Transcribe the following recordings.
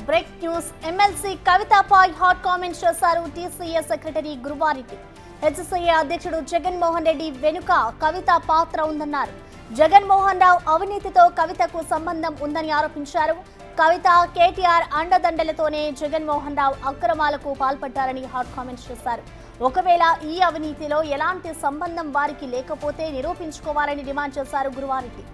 Break news MLC కవితపై hot comments చేశారు TCA secretary Guruvareddy. HCA అధ్యక్షుడు జగన్మోహన్ రెడ్డి వెనుక కవిత పాత్ర ఉందన్నారు. జగన్మోహన్ రావు అవినీతితో కవితకు సంబంధం ఉందని ఆరోపించారు. కవిత కేటీఆర్ అండదండలతోనే జగన్మోహన్ రావు అక్రమాలకు పాల్పడ్డారని హాట్ కామెంట్స్ చేశారు. ఒకవేళ ఈ అవినీతిలో ఎలాంటి సంబంధం వారికి లేకపోతే నిరూపించుకోవాలని డిమాండ్ చేశారు గురువారెడ్డి.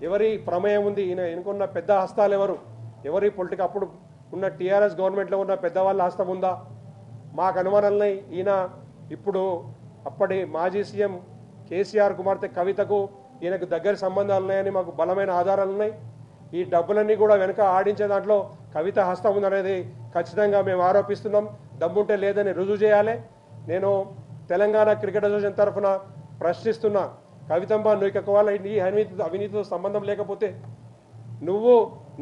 ఎవరి ప్రమేయం ఉంది, ఈయన ఎన్నుకున్న పెద్ద హస్తాలు ఎవరి పొలిటికల్ అప్పుడు ఉన్న టీఆర్ఎస్ గవర్నమెంట్లో ఉన్న పెద్దవాళ్ళ హస్తం ఉందా? మాకు అనుమానాలని ఈయన ఇప్పుడు అప్పటి మాజీ సీఎం కేసీఆర్ కుమార్తె కవితకు ఈయనకు దగ్గర సంబంధాలు ఉన్నాయని మాకు బలమైన ఆధారాలు ఉన్నాయి. ఈ డబ్బులన్నీ కూడా వెనక ఆడించే దాంట్లో కవిత హస్తం ఉందనేది ఖచ్చితంగా మేము ఆరోపిస్తున్నాం. దమ్ముంటే లేదని రుజువు చేయాలి. నేను తెలంగాణ క్రికెట్ అసోసియేషన్ తరఫున ప్రశ్నిస్తున్నా, కవితమ్మ నువ్వు ఒకవేళ ఈ అవినీతితో సంబంధం లేకపోతే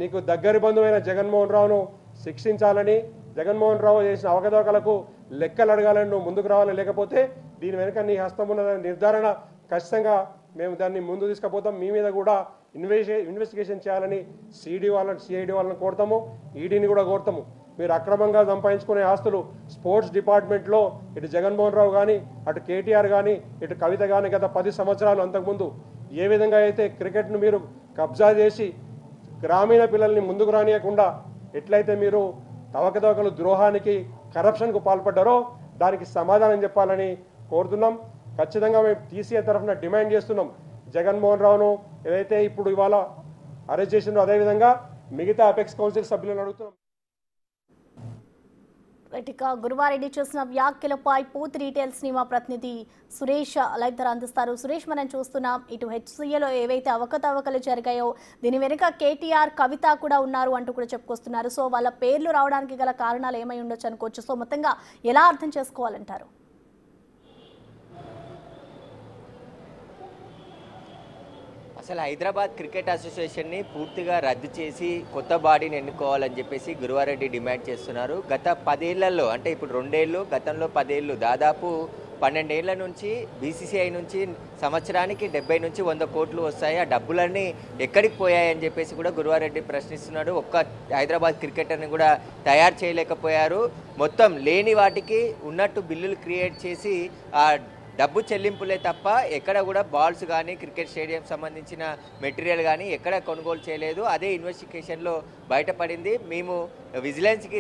నీకు దగ్గరి బంధువైన జగన్మోహన్ రావును శిక్షించాలని, జగన్మోహన్ రావు చేసిన అవకతవకలకు లెక్కలు అడగాలని నువ్వు ముందుకు రావాలని, లేకపోతే దీని వెనుక నీ హస్తం ఉన్న నిర్ధారణ ఖచ్చితంగా మేము దాన్ని ముందు తీసుకుపోతాం. మీ మీద కూడా ఇన్వెస్టిగేషన్ చేయాలని సిఐడి వాళ్ళని కోరుతాము, ఈడీని కూడా కోరుతాము. మీరు అక్రమంగా సంపాదించుకునే ఆస్తులు స్పోర్ట్స్ డిపార్ట్మెంట్లో ఇటు జగన్మోహన్ రావు కానీ, అటు కేటీఆర్ కానీ, ఇటు కవిత కానీ గత 10 సంవత్సరాలు అంతకుముందు ఏ విధంగా అయితే క్రికెట్ను మీరు కబ్జా చేసి గ్రామీణ పిల్లల్ని ముందుకు రానియకుండా ఎట్లయితే మీరు అవకతవకలు ద్రోహానికి కరప్షన్కు పాల్పడ్డారో దానికి సమాధానం చెప్పాలని కోరుతున్నాం. ఖచ్చితంగా మేము టీసీఏ తరఫున డిమాండ్ చేస్తున్నాం. జగన్మోహన్ రావును ఏదైతే ఇప్పుడు ఇవాళ అరెస్ట్ చేసిందో అదేవిధంగా మిగతా అపెక్స్ కౌన్సిల్ సభ్యులను అడుగుతున్నాం. గురువారెడ్డి చేసిన వ్యాఖ్యలపై పూర్తి డీటెయిల్స్ ని మా ప్రతినిధి సురేష్ లైవ్ ధర అందిస్తారు. సురేష్, మనం చూస్తున్నాం ఇటు హెచ్సీఏలో ఏవైతే అవకతవకలు జరిగాయో దీని వెనుక కేటీఆర్ కవిత కూడా ఉన్నారు అంటూ కూడా చెప్పుకొస్తున్నారు. సో వాళ్ళ పేర్లు రావడానికి గల కారణాలు ఏమై ఉండొచ్చు అనుకోవచ్చు. సో మొత్తంగా ఎలా అర్థం చేసుకోవాలంటారు? అసలు హైదరాబాద్ క్రికెట్ అసోసియేషన్ని పూర్తిగా రద్దు చేసి కొత్త బాడీని ఎన్నుకోవాలని చెప్పేసి గురువారెడ్డి డిమాండ్ చేస్తున్నారు. గత 10 ఏళ్లలో, అంటే ఇప్పుడు 2 ఏళ్ళు, గతంలో 10 ఏళ్ళు, దాదాపు 12 ఏళ్ల నుంచి బీసీసీఐ నుంచి సంవత్సరానికి 70 నుంచి 100 కోట్లు వస్తాయి. ఆ డబ్బులన్నీ ఎక్కడికి పోయాయని చెప్పేసి కూడా గురువారెడ్డి ప్రశ్నిస్తున్నాడు. ఒక్క హైదరాబాద్ క్రికెటర్ని కూడా తయారు చేయలేకపోయారు. మొత్తం లేని వాటికి ఉన్నట్టు బిల్లులు క్రియేట్ చేసి ఆ డబ్బు చెల్లింపులే తప్ప ఎక్కడ కూడా బాల్స్ కానీ క్రికెట్ స్టేడియం సంబంధించిన మెటీరియల్ కానీ ఎక్కడ కొనుగోలు చేయలేదు. అదే ఇన్వెస్టిగేషన్లో బయటపడింది. మేము విజిలెన్స్కి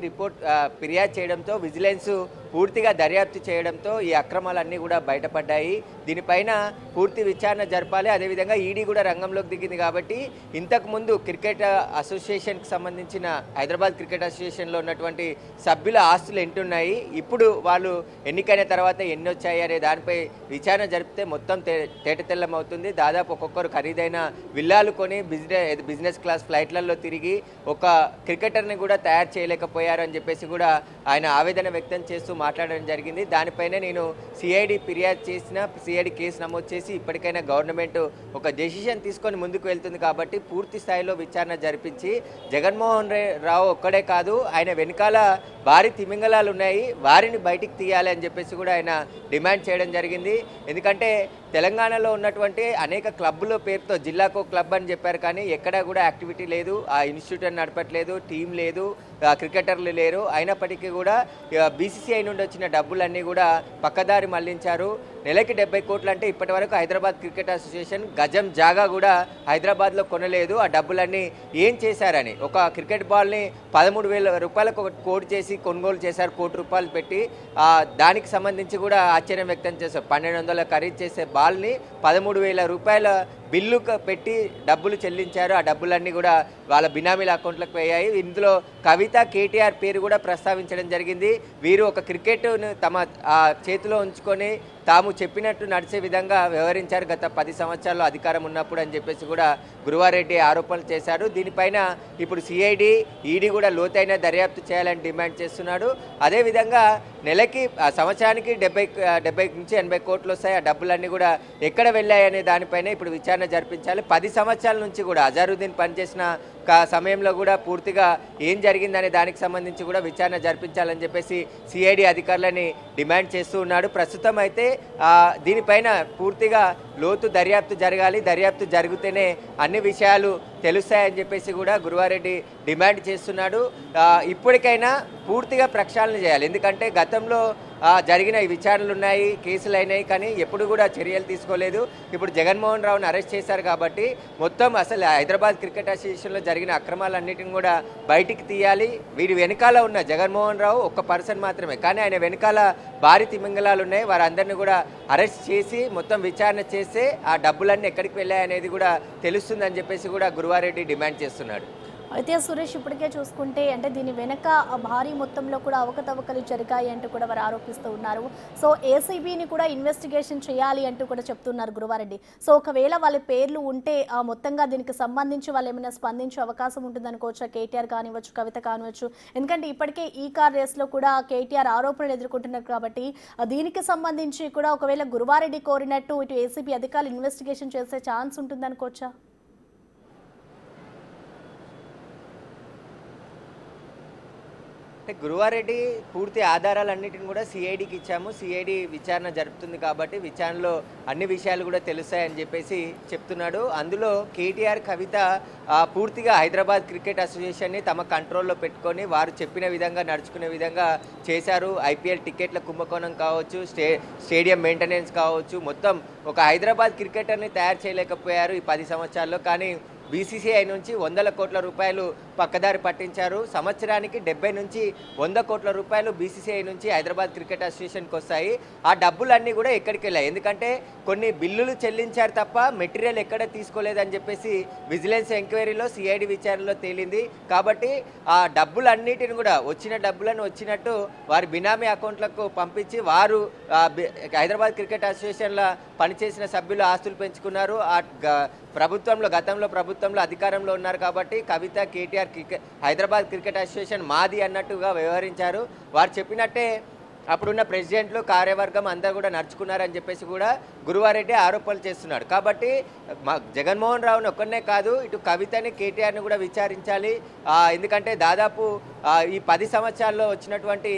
ఫిర్యాదు చేయడంతో విజిలెన్స్ పూర్తిగా దర్యాప్తు చేయడంతో ఈ అక్రమాలన్నీ కూడా బయటపడ్డాయి. దీనిపైన పూర్తి విచారణ జరపాలి. అదేవిధంగా ఈడీ కూడా రంగంలోకి దిగింది. కాబట్టి ఇంతకుముందు క్రికెట్ అసోసియేషన్కి సంబంధించిన హైదరాబాద్ క్రికెట్ అసోసియేషన్లో ఉన్నటువంటి సభ్యుల ఆస్తులు ఎంటున్నాయి, ఇప్పుడు వాళ్ళు ఎన్నికైన తర్వాత ఎన్ని వచ్చాయి అనే దానిపై విచారణ జరిపితే మొత్తం తేటతెల్లం అవుతుంది. దాదాపు ఒక్కొక్కరు ఖరీదైన విల్లాలు కొని బిజినెస్ క్లాస్ ఫ్లైట్లలో తిరిగి ఒక క్రికెటర్ని కూడా తయారు చేయలేకపోయారు అని చెప్పేసి కూడా ఆయన ఆవేదన వ్యక్తం చేస్తూ మాట్లాడడం జరిగింది. దానిపైనే నేను సిఐడి ఫిర్యాదు చేసిన, సిఐడి కేసు నమోదు చేసి ఇప్పటికైనా గవర్నమెంట్ ఒక డెసిషన్ తీసుకొని ముందుకు వెళ్తుంది. కాబట్టి పూర్తి స్థాయిలో విచారణ జరిపించి జగన్మోహన్ రావు ఒక్కడే కాదు, ఆయన వెనకాల భారీ తిమింగలాలు ఉన్నాయి, వారిని బయటికి తీయాలి అని చెప్పేసి కూడా ఆయన డిమాండ్ చేయడం జరిగింది. ఎందుకంటే తెలంగాణలో ఉన్నటువంటి అనేక క్లబ్బుల పేరుతో జిల్లాకో క్లబ్ అని చెప్పారు, కానీ ఎక్కడా కూడా యాక్టివిటీ లేదు, ఆ ఇన్స్టిట్యూట్ నడపట్లేదు, టీం లేదు, క్రికెటర్లు లేరు. అయినప్పటికీ కూడా బీసీసీఐ నుండి వచ్చిన డబ్బులన్నీ కూడా పక్కదారి మళ్లించారు. నెలకి 70 కోట్లు అంటే ఇప్పటి వరకు హైదరాబాద్ క్రికెట్ అసోసియేషన్ గజం జాగా కూడా హైదరాబాద్లో కొనలేదు. ఆ డబ్బులన్నీ ఏం చేశారని, ఒక క్రికెట్ బాల్ని 13,000 రూపాయలకు కోట్ చేసి కొనుగోలు చేశారు, ₹1 కోటి పెట్టి. దానికి సంబంధించి కూడా ఆశ్చర్యం వ్యక్తం చేశారు. 1,200 ఖరీదు చేసే బాల్ని 13,000 రూపాయల బిల్లు పెట్టి డబ్బులు చెల్లించారు. ఆ డబ్బులన్నీ కూడా వాళ్ళ బినామీల అకౌంట్లకు పోయాయి. ఇందులో కవిత, కేటీఆర్ పేరు కూడా ప్రస్తావించడం జరిగింది. వీరు ఒక క్రికెట్ను తమ చేతిలో ఉంచుకొని తాము చెప్పినట్టు నడిచే విధంగా వ్యవహరించారు గత 10 సంవత్సరాల్లో అధికారం ఉన్నప్పుడు అని చెప్పేసి కూడా గురువారెడ్డి ఆరోపణలు చేశారు. దీనిపైన ఇప్పుడు సిఐడి, ఈడీ కూడా లోతైన దర్యాప్తు చేయాలని డిమాండ్ చేస్తున్నాడు. అదేవిధంగా నెలకి సంవత్సరానికి 70 నుంచి 80 కోట్లు వస్తాయి. ఆ డబ్బులన్నీ కూడా ఎక్కడ వెళ్ళాయనే దానిపైన ఇప్పుడు విచారణ విచారణ జరిపించాలి. 10 సంవత్సరాల నుంచి కూడా అజారుద్దీన్ పనిచేసిన సమయంలో కూడా పూర్తిగా ఏం జరిగిందనే దానికి సంబంధించి కూడా విచారణ జరిపించాలని చెప్పేసి సిఐడి అధికారులని డిమాండ్ చేస్తూ ఉన్నాడు. ప్రస్తుతం అయితే దీనిపైన పూర్తిగా లోతు దర్యాప్తు జరగాలి, దర్యాప్తు జరిగితేనే అన్ని విషయాలు తెలుస్తాయని చెప్పేసి కూడా గురువారెడ్డి డిమాండ్ చేస్తున్నాడు. ఇప్పటికైనా పూర్తిగా ప్రక్షాళన చేయాలి. ఎందుకంటే గతంలో జరిగిన విచారణలు ఉన్నాయి, కేసులు అయినాయి, కానీ ఎప్పుడు కూడా చర్యలు తీసుకోలేదు. ఇప్పుడు జగన్మోహన్ రావుని అరెస్ట్ చేశారు కాబట్టి మొత్తం అసలు హైదరాబాద్ క్రికెట్ అసోసియేషన్లో జరిగిన అక్రమాలన్నిటిని కూడా బయటికి తీయాలి. వీరి వెనకాల ఉన్న జగన్మోహన్ రావు ఒక్క పర్సన్ మాత్రమే, కానీ ఆయన వెనకాల భారీ తిమింగలాలు ఉన్నాయి. వారందరినీ కూడా అరెస్ట్ చేసి మొత్తం విచారణ చేస్తే ఆ డబ్బులన్నీ ఎక్కడికి వెళ్ళాయనేది కూడా తెలుస్తుందని చెప్పేసి కూడా గురువారెడ్డి డిమాండ్ చేస్తున్నాడు. అయితే సురేష్, ఇప్పటికే చూసుకుంటే అంటే దీని వెనక భారీ మొత్తంలో కూడా అవకతవకలు జరిగాయి అంటూ కూడా వారు ఆరోపిస్తూ ఉన్నారు. సో ఏసీబీని కూడా ఇన్వెస్టిగేషన్ చేయాలి అంటూ కూడా చెప్తున్నారు గురువారెడ్డి. సో ఒకవేళ వాళ్ళ పేర్లు ఉంటే మొత్తంగా దీనికి సంబంధించి వాళ్ళు ఏమైనా స్పందించే అవకాశం ఉంటుందనుకోవచ్చా? కేటీఆర్ కానివచ్చు, కవిత కానివచ్చు. ఎందుకంటే ఇప్పటికే ఈ కార్ రేస్లో కూడా కేటీఆర్ ఆరోపణలు ఎదుర్కొంటున్నారు కాబట్టి దీనికి సంబంధించి కూడా ఒకవేళ గురువారెడ్డి కోరినట్టు ఇటు ఏసీబీ అధికారులు ఇన్వెస్టిగేషన్ చేసే ఛాన్స్ ఉంటుందనుకోవచ్చా? గురువారెడ్డి పూర్తి ఆధారాలన్నిటిని కూడా సిఐడికి ఇచ్చాము, సిఐడి విచారణ జరుపుతుంది కాబట్టి విచారణలో అన్ని విషయాలు కూడా తెలుస్తాయని చెప్పేసి చెప్తున్నాడు. అందులో కేటీఆర్, కవిత పూర్తిగా హైదరాబాద్ క్రికెట్ అసోసియేషన్ని తమ కంట్రోల్లో పెట్టుకొని వారు చెప్పిన విధంగా నడుచుకునే విధంగా చేశారు. ఐపీఎల్ టికెట్ల కుంభకోణం కావచ్చు, స్టేడియం మెయింటెనెన్స్ కావచ్చు, మొత్తం ఒక హైదరాబాద్ క్రికెటర్ని తయారు చేయలేకపోయారు ఈ 10 సంవత్సరాల్లో. కానీ బీసీసీఐ నుంచి 100 కోట్ల రూపాయలు పక్కదారి పట్టించారు. సంవత్సరానికి 70 నుంచి 100 కోట్ల రూపాయలు బీసీసీఐ నుంచి హైదరాబాద్ క్రికెట్ అసోసియేషన్కి వస్తాయి. ఆ డబ్బులన్నీ కూడా ఎక్కడికి వెళ్ళాయి? ఎందుకంటే కొన్ని బిల్లులు చెల్లించారు తప్ప మెటీరియల్ ఎక్కడ తీసుకోలేదని చెప్పేసి విజిలెన్స్ ఎంక్వైరీలో, సిఐడి విచారణలో తేలింది. కాబట్టి ఆ డబ్బులన్నిటిని కూడా వచ్చిన డబ్బులను వచ్చినట్టు వారి బినామీ అకౌంట్లకు పంపించి వారు హైదరాబాద్ క్రికెట్ అసోసియేషన్లో పనిచేసిన సభ్యులు ఆస్తులు పెంచుకున్నారు. గతంలో ప్రభుత్వంలో అధికారంలో ఉన్నారు కాబట్టి కవిత, కేటీఆర్ హైదరాబాద్ క్రికెట్ అసోసియేషన్ మాది అన్నట్టుగా వ్యవహరించారు. వారు చెప్పినట్టే అప్పుడున్న ప్రెసిడెంట్లు, కార్యవర్గం అందరూ కూడా నడుచుకున్నారని చెప్పేసి కూడా గురువారెడ్డి ఆరోపణలు చేస్తున్నాడు. కాబట్టి జగన్మోహన్ రావుని ఒక్కనే కాదు, ఇటు కవితని, కేటీఆర్ని కూడా విచారించాలి. ఎందుకంటే దాదాపు ఈ 10 సంవత్సరాల్లో వచ్చినటువంటి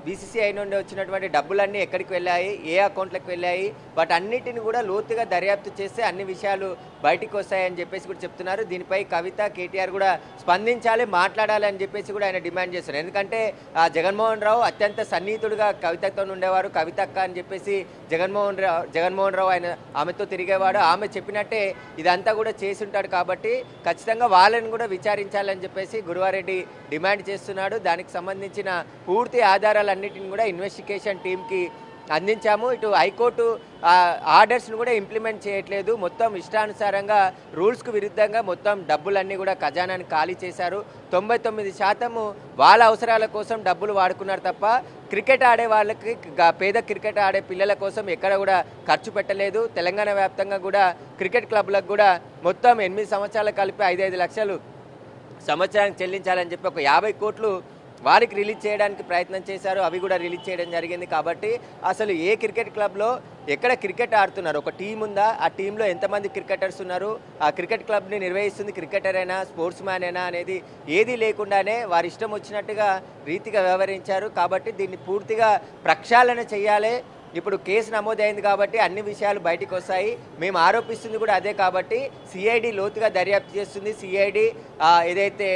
బీసీసీఐ నుండి వచ్చినటువంటి డబ్బులన్నీ ఎక్కడికి వెళ్ళాయి, ఏ అకౌంట్లకు వెళ్ళాయి, వాటన్నిటిని కూడా లోతుగా దర్యాప్తు చేస్తే అన్ని విషయాలు బయటికి వస్తాయని చెప్పేసి కూడా చెప్తున్నారు. దీనిపై కవిత, కేటీఆర్ కూడా స్పందించాలి, మాట్లాడాలి అని చెప్పేసి కూడా ఆయన డిమాండ్ చేస్తున్నారు. ఎందుకంటే జగన్మోహన్ రావు అత్యంత సన్నిహితుడుగా కవితతో ఉండేవారు. కవిత అక్క అని చెప్పేసి జగన్మోహన్ రావు ఆమెతో తిరిగేవాడు. ఆమె చెప్పినట్టే ఇదంతా కూడా చేసి ఉంటాడు కాబట్టి ఖచ్చితంగా వాళ్ళని కూడా విచారించాలని చెప్పేసి గురువారెడ్డి డిమాండ్ చేస్తున్నాడు. దానికి సంబంధించిన పూర్తి ఆధారాలన్నిటిని కూడా ఇన్వెస్టిగేషన్ టీంకి అందించాము. ఇటు హైకోర్టు ఆర్డర్స్ను కూడా ఇంప్లిమెంట్ చేయట్లేదు. మొత్తం ఇష్టానుసారంగా రూల్స్కు విరుద్ధంగా మొత్తం డబ్బులన్నీ కూడా ఖజానాని ఖాళీ చేశారు. 99% వాళ్ళ అవసరాల కోసం డబ్బులు వాడుకున్నారు తప్ప క్రికెట్ ఆడే వాళ్ళకి, పేద క్రికెట్ ఆడే పిల్లల కోసం ఎక్కడ కూడా ఖర్చు పెట్టలేదు. తెలంగాణ వ్యాప్తంగా కూడా క్రికెట్ క్లబ్లకు కూడా మొత్తం 8 సంవత్సరాలు కలిపి 5-5 లక్షలు సంవత్సరానికి చెల్లించాలని చెప్పి ఒక 50 కోట్లు వారికి రిలీజ్ చేయడానికి ప్రయత్నం చేశారు. అవి కూడా రిలీజ్ చేయడం జరిగింది. కాబట్టి అసలు ఏ క్రికెట్ క్లబ్లో ఎక్కడ క్రికెట్ ఆడుతున్నారు, ఒక టీం ఉందా, ఆ టీంలో ఎంతమంది క్రికెటర్స్ ఉన్నారు, ఆ క్రికెట్ క్లబ్ని నిర్వహిస్తుంది క్రికెటర్ అయినా, స్పోర్ట్స్ మ్యాన్ అయినా అనేది ఏదీ లేకుండానే వారి ఇష్టం వచ్చినట్టుగా రీతిగా వ్యవహరించారు. కాబట్టి దీన్ని పూర్తిగా ప్రక్షాళన చేయాలి. ఇప్పుడు కేసు నమోదైంది కాబట్టి అన్ని విషయాలు బయటికి వస్తాయి. మేము ఆరోపిస్తుంది కూడా అదే కాబట్టి సిఐడి లోతుగా దర్యాప్తు చేస్తుంది. సిఐడి ఏదైతే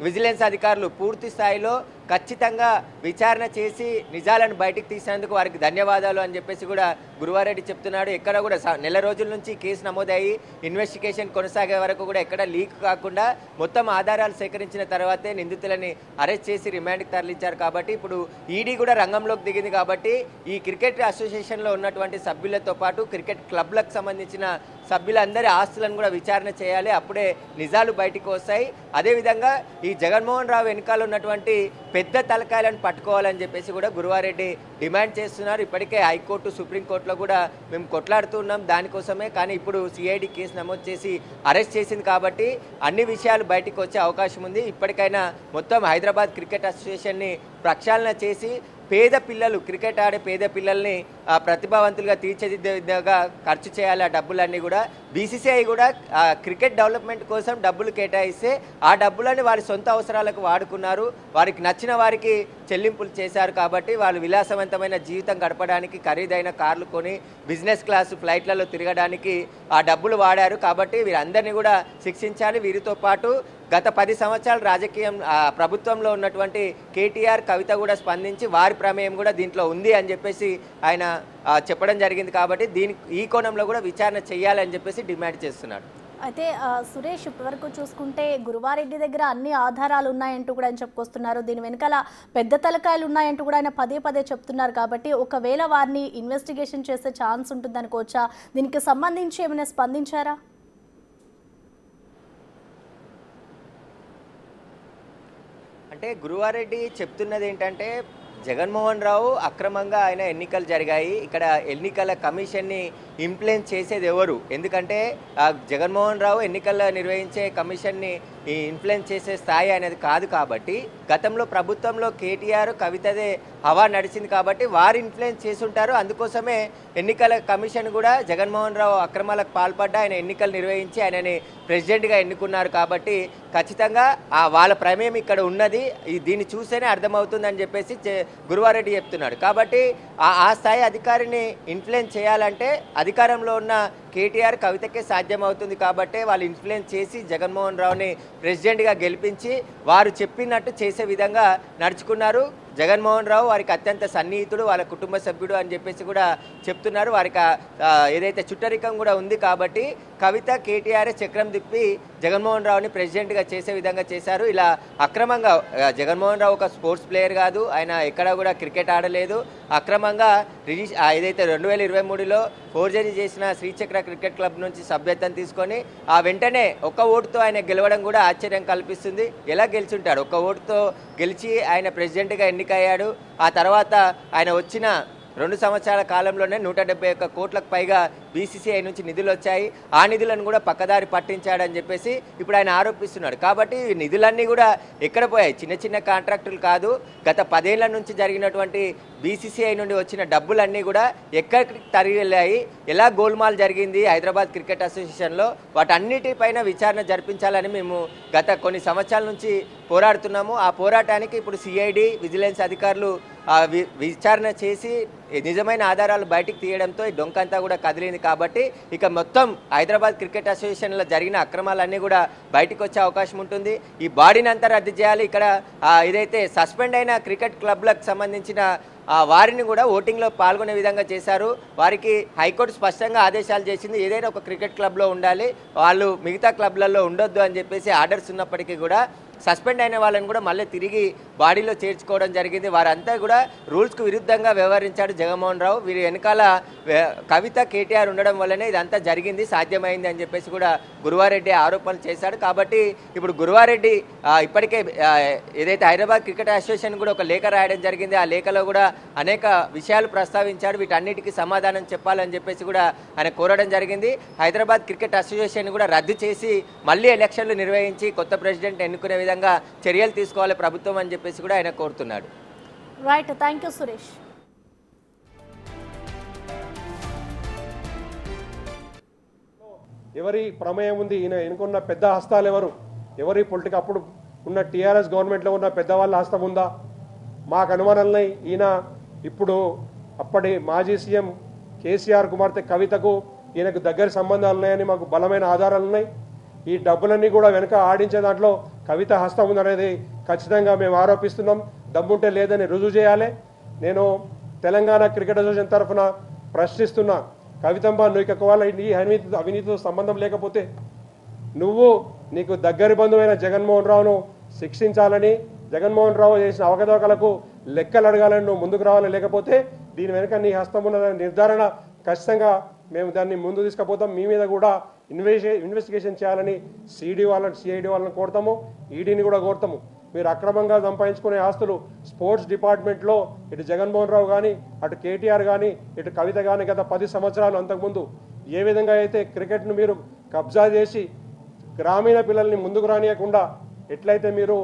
విజిలెన్స్ అధికారులు పూర్తి స్థాయిలో ఖచ్చితంగా విచారణ చేసి నిజాలను బయటికి తీసినందుకు వారికి ధన్యవాదాలు అని చెప్పేసి కూడా గురువారెడ్డి చెప్తున్నాడు. ఎక్కడ కూడా నెల రోజుల నుంచి కేసు నమోదయ్యి ఇన్వెస్టిగేషన్ కొనసాగే వరకు కూడా ఎక్కడ లీక్ కాకుండా మొత్తం ఆధారాలు సేకరించిన తర్వాతే నిందితులని అరెస్ట్ చేసి రిమాండ్కి తరలించారు. కాబట్టి ఇప్పుడు ఈడీ కూడా రంగంలోకి దిగింది. కాబట్టి ఈ క్రికెట్ అసోసియేషన్లో ఉన్నటువంటి సభ్యులతో పాటు క్రికెట్ క్లబ్లకు సంబంధించిన సభ్యులందరి ఆస్తులను కూడా విచారణ చేయాలి. అప్పుడే నిజాలు బయటికి వస్తాయి. అదేవిధంగా ఈ జగన్మోహన్ రావు వెనకాల ఉన్నటువంటి పెద్ద తలకాయలను పట్టుకోవాలని చెప్పేసి కూడా గురువారెడ్డి డిమాండ్ చేస్తున్నారు. ఇప్పటికే హైకోర్టు, సుప్రీంకోర్టులో కూడా మేము కొట్లాడుతూ ఉన్నాం దానికోసమే. కానీ ఇప్పుడు సిఐడి కేసు నమోదు చేసి అరెస్ట్ చేసింది కాబట్టి అన్ని విషయాలు బయటికి వచ్చే అవకాశం ఉంది. ఇప్పటికైనా మొత్తం హైదరాబాద్ క్రికెట్ అసోసియేషన్ని ప్రక్షాళన చేసి పేద పిల్లలు క్రికెట్ ఆడే పేద పిల్లల్ని ప్రతిభావంతులుగా తీర్చిదిద్దేగా ఖర్చు చేయాలి. ఆ డబ్బులన్నీ కూడా బీసీసీఐ కూడా క్రికెట్ డెవలప్మెంట్ కోసం డబ్బులు కేటాయిస్తే ఆ డబ్బులని వారి సొంత అవసరాలకు వాడుకున్నారు. వారికి నచ్చిన వారికి చెల్లింపులు చేశారు. కాబట్టి వాళ్ళు విలాసవంతమైన జీవితం గడపడానికి ఖరీదైన కార్లు కొని బిజినెస్ క్లాసు ఫ్లైట్లలో తిరగడానికి ఆ డబ్బులు వాడారు. కాబట్టి వీరందరినీ కూడా శిక్షించాలి. వీరితో పాటు గత 10 సంవత్సరాలు రాజకీయం ప్రభుత్వంలో ఉన్నటువంటి కేటీఆర్, కవిత కూడా స్పందించి వారి ప్రమేయం కూడా దీంట్లో ఉంది అని చెప్పేసి ఆయన చెప్పడం జరిగింది. కాబట్టి ఈ కోణంలో కూడా విచారణ చేయాలని చెప్పేసి డిమాండ్ చేస్తున్నాడు. అయితే సురేష్, ఇప్పటివరకు చూసుకుంటే గురువారెడ్డి దగ్గర అన్ని ఆధారాలు ఉన్నాయంటూ కూడా ఆయన చెప్పుకొస్తున్నారు. దీని వెనకాల పెద్ద తలకాయలు ఉన్నాయంటూ కూడా ఆయన పదే పదే చెప్తున్నారు. కాబట్టి ఒకవేళ వారిని ఇన్వెస్టిగేషన్ చేసే ఛాన్స్ ఉంటుందనుకోవచ్చా? దీనికి సంబంధించి ఏమైనా స్పందించారా? అంటే గురువారెడ్డి చెప్తున్నది ఏంటంటే జగన్మోహన్ రావు అక్రమంగా ఆయన ఎన్నికలు జరిగాయి, ఇక్కడ ఎన్నికల కమిషన్ని ఇంప్లిమెంట్ చేసేది ఎవరు? ఎందుకంటే జగన్మోహన్ రావు ఎన్నికల్లో నిర్వహించే కమిషన్ని ఇన్ఫ్లుయెన్స్ చేసే స్థాయి అనేది కాదు. కాబట్టి గతంలో ప్రభుత్వంలో కేటీఆర్, కవితదే హవా నడిచింది కాబట్టి వారు ఇన్ఫ్లుయెన్స్ చేసుంటారు. అందుకోసమే ఎన్నికల కమిషన్ కూడా జగన్మోహన్ రావు అక్రమాలకు పాల్పడ్డా ఆయన ఎన్నికలు నిర్వహించి ఆయనని ప్రెసిడెంట్గా ఎన్నుకున్నారు. కాబట్టి ఖచ్చితంగా వాళ్ళ ప్రమేయం ఇక్కడ ఉన్నది, దీన్ని చూస్తేనే అర్థమవుతుందని చెప్పేసి గురువారెడ్డి చెప్తున్నాడు. కాబట్టి ఆ స్థాయి అధికారిని ఇన్ఫ్లుయెన్స్ చేయాలంటే అధికారంలో ఉన్న కేటీఆర్, కవితకే సాధ్యమవుతుంది. కాబట్టి వాళ్ళు ఇన్ఫ్లుయెన్స్ చేసి జగన్మోహన్ రావుని ప్రెసిడెంట్గా గెలిపించి వారు చెప్పినట్టు చేసే విధంగా నడుచుకున్నారు. జగన్మోహన్ రావు వారికి అత్యంత సన్నిహితుడు, వాళ్ళ కుటుంబ సభ్యుడు అని చెప్పేసి కూడా చెప్తున్నారు. వారికి ఏదైతే చుట్టరికం కూడా ఉంది. కాబట్టి కవిత, కేటీఆర్ చక్రం తిప్పి జగన్మోహన్ రావుని ప్రెసిడెంట్గా చేసే విధంగా చేశారు. ఇలా అక్రమంగా జగన్మోహన్ రావు ఒక స్పోర్ట్స్ ప్లేయర్ కాదు, ఆయన ఎక్కడ కూడా క్రికెట్ ఆడలేదు. అక్రమంగా ఏదైతే 2023లో ఫోర్జరీ చేసిన శ్రీచక్ర క్రికెట్ క్లబ్ నుంచి సభ్యత్వం తీసుకొని వెంటనే ఒక్క ఓటుతో ఆయన గెలవడం కూడా ఆశ్చర్యం కల్పిస్తుంది. ఎలా గెలిచుంటాడు? ఒక్క ఓటుతో గెలిచి ఆయన ప్రెసిడెంట్గా ఎన్నికయ్యాడు. ఆ తర్వాత ఆయన వచ్చిన 2 సంవత్సరాల కాలంలోనే 171 కోట్లకు పైగా బీసీసీఐ నుంచి నిధులు వచ్చాయి. ఆ నిధులను కూడా పక్కదారి పట్టించాడని చెప్పేసి ఇప్పుడు ఆయన ఆరోపిస్తున్నాడు. కాబట్టి నిధులన్నీ కూడా ఎక్కడ పోయాయి? చిన్న చిన్న కాంట్రాక్టులు కాదు, గత 10 ఏళ్ల నుంచి జరిగినటువంటి బీసీసీఐ నుండి వచ్చిన డబ్బులన్నీ కూడా ఎక్కడికి తరిగి వెళ్ళాయి, ఎలా గోల్మాల్ జరిగింది హైదరాబాద్ క్రికెట్ అసోసియేషన్లో, వాటన్నిటిపైన విచారణ జరిపించాలని మేము గత కొన్ని సంవత్సరాల నుంచి పోరాడుతున్నాము. ఆ పోరాటానికి ఇప్పుడు సిఐడి, విజిలెన్స్ అధికారులు విచారణ చేసి నిజమైన ఆధారాలు బయటికి తీయడంతో ఈ డొంకంతా కూడా కదిలింది. కాబట్టి ఇక మొత్తం హైదరాబాద్ క్రికెట్ అసోసియేషన్లో జరిగిన అక్రమాలన్నీ కూడా బయటకు వచ్చే అవకాశం ఉంటుంది. ఈ బాడీని అంతా రద్దు చేయాలి. ఇక్కడ ఏదైతే సస్పెండ్ అయిన క్రికెట్ క్లబ్లకు సంబంధించిన వారిని కూడా ఓటింగ్లో పాల్గొనే విధంగా చేశారు. వారికి హైకోర్టు స్పష్టంగా ఆదేశాలు చేసింది, ఏదైనా ఒక క్రికెట్ క్లబ్లో ఉండాలి, వాళ్ళు మిగతా క్లబ్లలో ఉండొద్దు అని చెప్పేసి ఆర్డర్స్ ఉన్నప్పటికీ కూడా సస్పెండ్ అయిన వాళ్ళని కూడా మళ్ళీ తిరిగి బాడీలో చేర్చుకోవడం జరిగింది. వారంతా కూడా రూల్స్కు విరుద్ధంగా వ్యవహరించాడు జగన్మోహన్ రావు. వీరి వెనకాల కవిత, కేటీఆర్ ఉండడం వల్లనే ఇదంతా జరిగింది, సాధ్యమైంది అని చెప్పేసి కూడా గురువారెడ్డి ఆరోపణలు చేశాడు. కాబట్టి ఇప్పుడు గురువారెడ్డి ఇప్పటికే ఏదైతే హైదరాబాద్ క్రికెట్ అసోసియేషన్ కూడా ఒక లేఖ రాయడం జరిగింది. ఆ లేఖలో కూడా అనేక విషయాలు ప్రస్తావించాడు. వీటన్నిటికీ సమాధానం చెప్పాలని చెప్పేసి కూడా ఆయన కోరడం జరిగింది. హైదరాబాద్ క్రికెట్ అసోసియేషన్ కూడా రద్దు చేసి మళ్ళీ ఎలక్షన్లు నిర్వహించి కొత్త ప్రెసిడెంట్ ఎన్నుకునే విధంగా చర్యలు తీసుకోవాలి ప్రభుత్వం అని చెప్పేసి కూడా ఆయన కోరుతున్నాడు. Right, thank you Suresh. ఎవరి ప్రమేయం ఉంది? ఈయన ఎన్నుకున్న పెద్ద హస్తాలు ఎవరి పొలిటికల్ అప్పుడు ఉన్న టీఆర్ఎస్ గవర్నమెంట్లో ఉన్న పెద్దవాళ్ళ హస్తం ఉందా? మాకు అనుమానాలున్నాయి. ఈయన ఇప్పుడు అప్పటి మాజీ సీఎం కేసీఆర్ కుమార్తె కవితకు ఈయనకు దగ్గర సంబంధాలు ఉన్నాయని మాకు బలమైన ఆధారాలు ఉన్నాయి. ఈ డబ్బులన్నీ కూడా వెనక ఆడించే దాంట్లో కవిత హస్తం ఉందనేది ఖచ్చితంగా మేము ఆరోపిస్తున్నాం. దమ్ముంటే లేదని రుజువు చేయాలి. నేను తెలంగాణ క్రికెట్ అసోసియేషన్ తరఫున ప్రశ్నిస్తున్నా, కవితమ్మ, నువ్వు ఒకవేళ ఈ అవినీతితో సంబంధం లేకపోతే నీకు దగ్గరి బంధువైన జగన్మోహన్ రావును శిక్షించాలని, జగన్మోహన్ రావు చేసిన అవకతవకలకు లెక్కలు అడగాలని నువ్వు ముందుకు రావాలి. లేకపోతే దీని వెనుక నీ హస్తం ఉన్న నిర్ధారణ ఖచ్చితంగా మేము దాన్ని ముందు తీసుకుపోతాం. మీ మీద కూడా ఇన్వెస్టిగేషన్ చేయాలని సిఐడి వాళ్ళని కోరుతాము, ఈడీని కూడా కోరుతాము. మీరు అక్రమంగా సంపాదించుకునే ఆస్తులు స్పోర్ట్స్ డిపార్ట్మెంట్లో ఇటు జగన్మోహన్ రావు కానీ, అటు కేటీఆర్ కానీ, ఇటు కవిత కానీ గత 10 సంవత్సరాలు అంతకుముందు ఏ విధంగా అయితే క్రికెట్ను మీరు కబ్జా చేసి గ్రామీణ పిల్లల్ని ముందుకు రానియకుండా ఎట్లయితే మీరు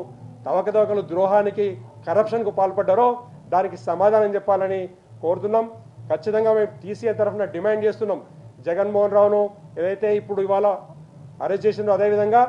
తవకతవకలు, ద్రోహానికి, కరప్షన్కు పాల్పడ్డారో దానికి సమాధానం చెప్పాలని కోరుతున్నాం. ఖచ్చితంగా మేము టీసీఏ తరఫున డిమాండ్ చేస్తున్నాం. జగన్మోహన్ రావును ఏదైతే ఇప్పుడు ఇవాళ అరెస్ట్ చేసిందో అదేవిధంగా